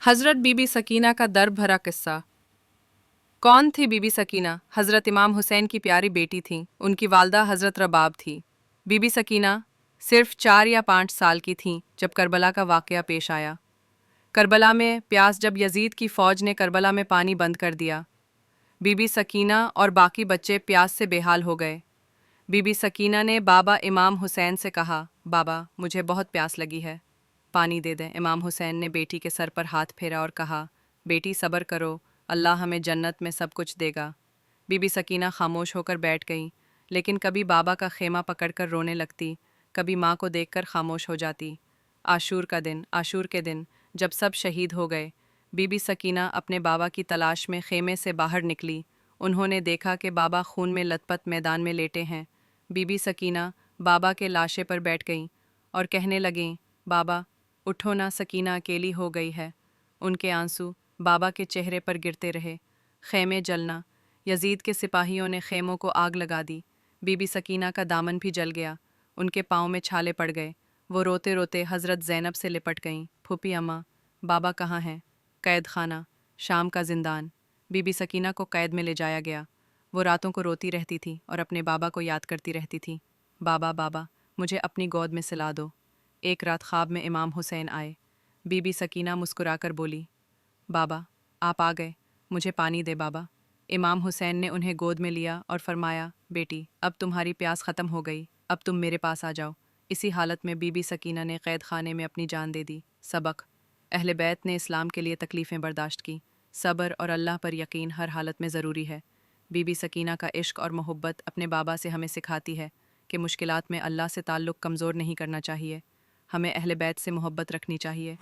हज़रत बीबी सकीना का दर्द भरा किस्सा। कौन थी बीबी सकीना? हज़रत इमाम हुसैन की प्यारी बेटी थीं। उनकी वालदा हज़रत रबाब थी। बीबी सकीना सिर्फ 4 या 5 साल की थीं जब करबला का वाक़या पेश आया। करबला में प्यास जब यजीद की फ़ौज ने करबला में पानी बंद कर दिया, बीबी सकीना और बाकी बच्चे प्यास से बेहाल हो गए। बीबी सकीना ने बाबा इमाम हुसैन से कहा, बाबा मुझे बहुत प्यास लगी है, पानी दे दें। इमाम हुसैन ने बेटी के सर पर हाथ फेरा और कहा, बेटी सब्र करो, अल्लाह हमें जन्नत में सब कुछ देगा। बीबी सकीना खामोश होकर बैठ गईं, लेकिन कभी बाबा का खेमा पकड़कर रोने लगती, कभी माँ को देखकर खामोश हो जाती। आशूर के दिन जब सब शहीद हो गए, बीबी सकीना अपने बाबा की तलाश में खेमे से बाहर निकली। उन्होंने देखा कि बाबा खून में लथपथ मैदान में लेटे हैं। बीबी सकीना बाबा के लाशे पर बैठ गईं और कहने लगीं, बाबा उठो ना, सकीना अकेली हो गई है। उनके आंसू बाबा के चेहरे पर गिरते रहे। खेमे जलना, यजीद के सिपाहियों ने खेमों को आग लगा दी। बीबी सकीना का दामन भी जल गया, उनके पाँव में छाले पड़ गए। वो रोते रोते हज़रत ज़ैनब से लिपट गईं, फूफी अम्मा, बाबा कहाँ हैं? कैद खाना, शाम का जिंदान। बीबी सकीना को कैद में ले जाया गया। वो रातों को रोती रहती थी और अपने बाबा को याद करती रहती थी। बाबा बाबा मुझे अपनी गोद में सिला दो। एक रात ख्वाब में इमाम हुसैन आए। बीबी सकीना मुस्कुराकर बोली, बाबा आप आ गए, मुझे पानी दे बाबा। इमाम हुसैन ने उन्हें गोद में लिया और फरमाया, बेटी अब तुम्हारी प्यास ख़त्म हो गई, अब तुम मेरे पास आ जाओ। इसी हालत में बीबी सकीना ने कैद खाने में अपनी जान दे दी। सबक, अहले बैत ने इस्लाम के लिए तकलीफ़ें बर्दाश्त की। सब्र और अल्लाह पर यकीन हर हालत में ज़रूरी है। बीबी सकीना का इश्क और मोहब्बत अपने बाबा से हमें सिखाती है कि मुश्किलात में अल्लाह से ताल्लुक़ कमज़ोर नहीं करना चाहिए। हमें अहले बैत से मोहब्बत रखनी चाहिए।